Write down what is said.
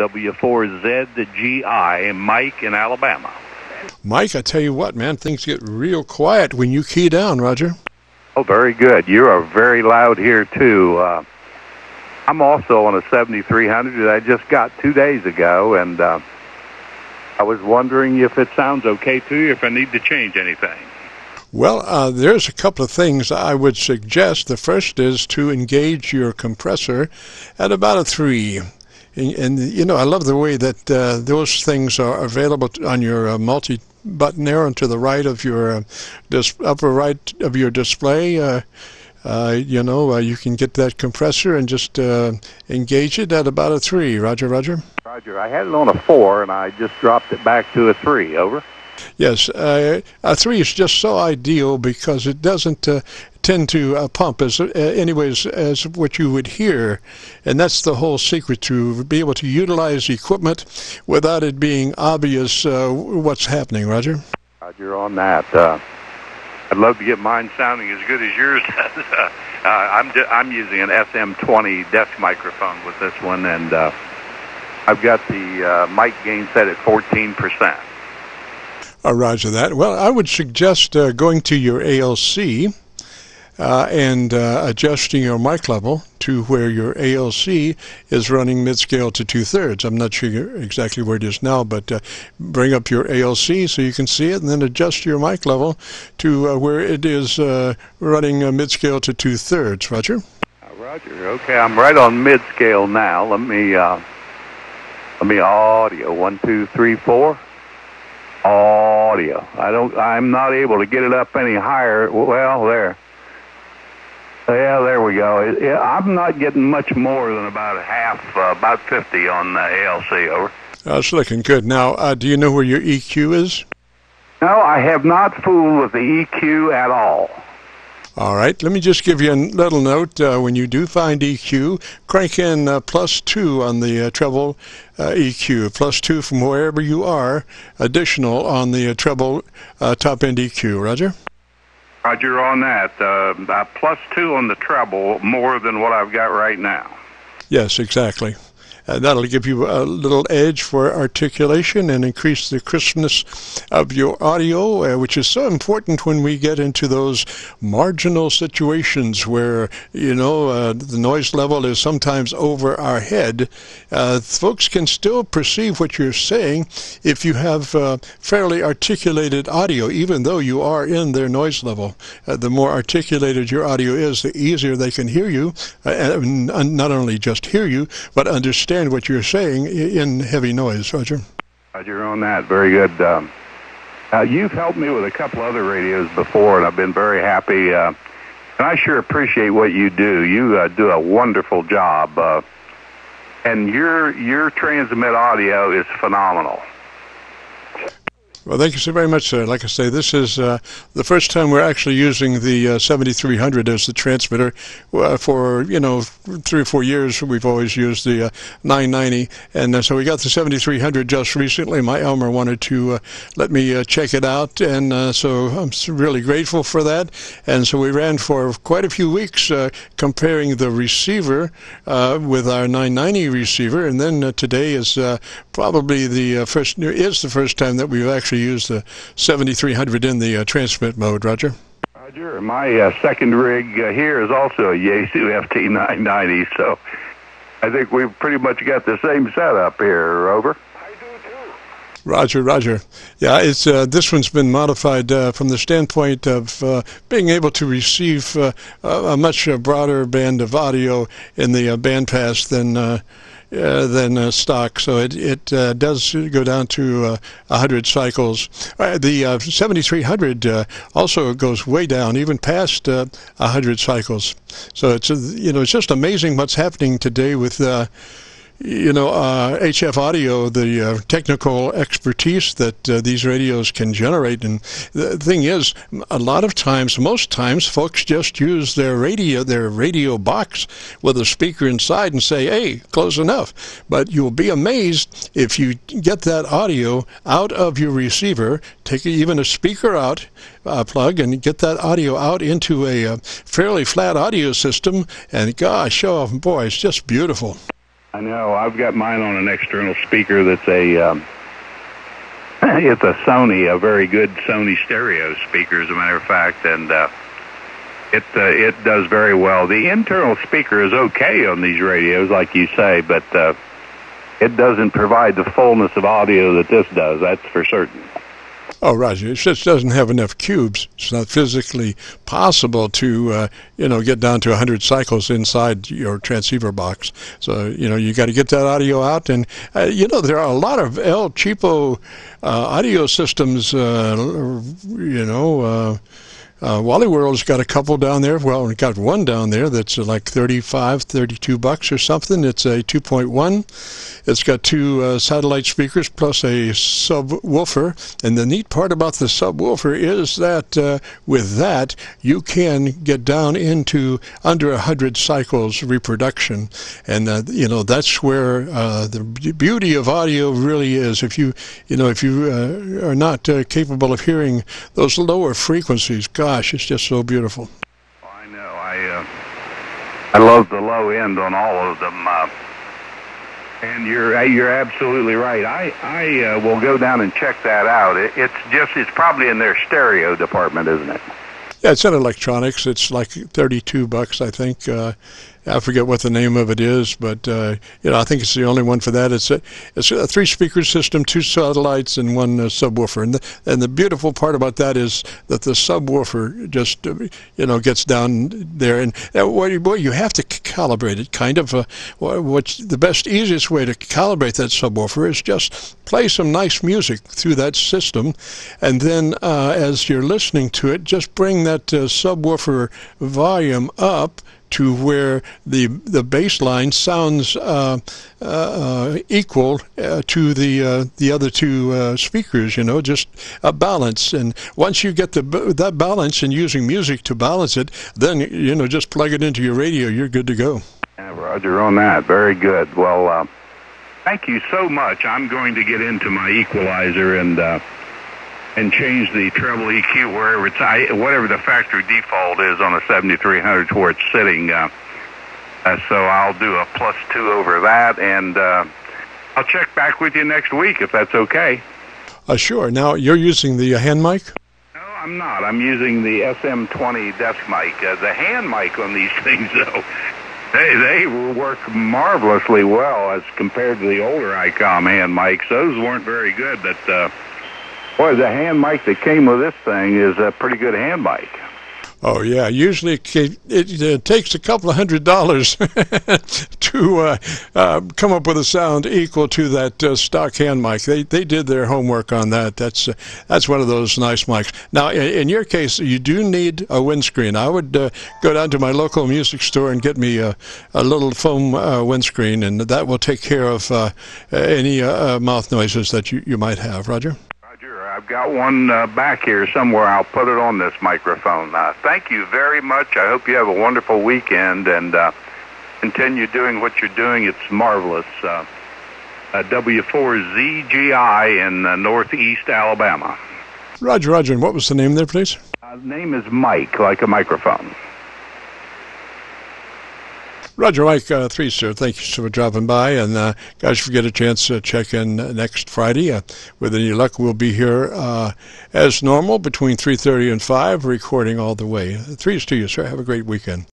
MIKE-W4ZGI, Mike in Alabama. Mike, I tell you what, man, things get real quiet when you key down, Roger. Oh, very good. You are very loud here, too. I'm also on a 7300 that I just got 2 days ago, and I was wondering if it sounds okay to you, if I need to change anything. Well, there's a couple of things I would suggest. The first is to engage your compressor at about a 3. And you know, I love the way that those things are available on your multi-button there and to the right of your upper right of your display. You know, you can get that compressor and just engage it at about a 3. Roger, Roger. Roger. I had it on a 4, and I just dropped it back to a 3. Over. Yes, a 3 is just so ideal because it doesn't tend to pump as what you would hear, and that's the whole secret, to be able to utilize equipment without it being obvious what's happening. Roger. Roger on that. I'd love to get mine sounding as good as yours does. I'm using an SM20 desk microphone with this one, and I've got the mic gain set at 14%. Roger that. Well, I would suggest going to your ALC and adjusting your mic level to where your ALC is running mid-scale to 2/3. I'm not sure exactly where it is now, but bring up your ALC so you can see it, and then adjust your mic level to where it is running mid-scale to 2/3. Roger? Roger. Okay, I'm right on mid-scale now. Let me audio. 1, 2, 3, 4. Audio. I'm not able to get it up any higher. Well, there. Yeah, there we go. I'm not getting much more than about half, about 50 on the ALC. Over. It's looking good. Now, do you know where your EQ is? No, I have not fooled with the EQ at all. All right, let me just give you a little note. When you do find EQ, crank in +2 on the treble EQ, +2 from wherever you are, additional on the treble top-end EQ. Roger? Roger on that. +2 on the treble, more than what I've got right now. Yes, exactly. That'll give you a little edge for articulation and increase the crispness of your audio, which is so important when we get into those marginal situations where, you know, the noise level is sometimes over our head. Folks can still perceive what you're saying if you have fairly articulated audio, even though you are in their noise level. The more articulated your audio is, the easier they can hear you, and not only just hear you, but understand what you're saying in heavy noise. Roger? Roger on that. Very good. You've helped me with a couple other radios before, and I've been very happy. And I sure appreciate what you do. You do a wonderful job. And your transmit audio is phenomenal. Well, thank you so very much, sir. Like I say, this is the first time we're actually using the 7300 as the transmitter. For, you know, 3 or 4 years, we've always used the 990, and so we got the 7300 just recently. My Elmer wanted to let me check it out, and so I'm really grateful for that. And so we ran for quite a few weeks comparing the receiver with our 990 receiver, and then today is probably the first time that we've actually use the 7300 in the transmit mode. Roger? Roger. My second rig here is also a Yaesu FT990, so I think we've pretty much got the same setup here. Over. I do too. Roger, Roger. Yeah, it's this one's been modified from the standpoint of being able to receive a much broader band of audio in the bandpass than stock, so it does go down to 100 cycles. The 7300 also goes way down, even past 100 cycles. So it's you know, it's just amazing what's happening today with you know, HF audio, the technical expertise that these radios can generate. And the thing is, a lot of times, most times, folks just use their radio box with a speaker inside and say, hey, close enough. But you'll be amazed if you get that audio out of your receiver, take even a speaker out, plug, and get that audio out into a fairly flat audio system, and gosh, oh boy, it's just beautiful. I know. I've got mine on an external speaker that's it's a Sony, a very good Sony stereo speaker, as a matter of fact, and it does very well. The internal speaker is okay on these radios, like you say, but it doesn't provide the fullness of audio that this does, that's for certain. Oh, Roger, it just doesn't have enough cubes. It's not physically possible to, get down to 100 cycles inside your transceiver box. So, you got to get that audio out. And, there are a lot of El Cheapo audio systems, Wally World's got a couple down there. Well, we got one down there that's like $32 or something. It's a 2.1. It's got two satellite speakers plus a subwoofer. And the neat part about the subwoofer is that with that, you can get down into under 100 cycles reproduction. And, that's where the beauty of audio really is. If you are not capable of hearing those lower frequencies, gosh, it's just so beautiful. Oh, I know. I love the low end on all of them. And you're absolutely right. I will go down and check that out. It's probably in their stereo department, isn't it? Yeah, it's in electronics. It's like $32, I think. I forget what the name of it is, but I think it's the only one for that. It's a 3-speaker system, 2 satellites, and 1 subwoofer. And the beautiful part about that is that the subwoofer just gets down there, and you have to calibrate it. Kind of what's the best, easiest way to calibrate that subwoofer is just play some nice music through that system, and then as you're listening to it, just bring that subwoofer volume up to where the bass line sounds equal to the other 2 speakers, just a balance. And once you get that balance and using music to balance it, then just plug it into your radio, you're good to go. Yeah, Roger, on that. Very good. Well, thank you so much. I'm going to get into my equalizer and change the treble EQ wherever whatever the factory default is on a 7300 to where it's sitting. So I'll do a +2 over that, and I'll check back with you next week if that's okay. Sure. Now, you're using the hand mic? No, I'm not. I'm using the SM20 desk mic. The hand mic on these things, though, they work marvelously well as compared to the older ICOM hand mics. Those weren't very good, but boy, the hand mic that came with this thing is a pretty good hand mic. Oh, yeah. Usually it takes a couple of $100 to come up with a sound equal to that stock hand mic. They did their homework on that. That's one of those nice mics. Now, in your case, you do need a windscreen. I would go down to my local music store and get me a little foam windscreen, and that will take care of any mouth noises that you might have. Roger? I've got one back here somewhere. I'll put it on this microphone. Thank you very much. I hope you have a wonderful weekend and continue doing what you're doing. It's marvelous. W4ZGI in Northeast Alabama. Roger. And what was the name there, please? The name is Mike, like a microphone. Roger, Mike 3, sir. Thank you so much for dropping by. And guys, if you get a chance to check in next Friday, with any luck, we'll be here as normal between 3:30 and 5, recording all the way. 3's to you, sir. Have a great weekend.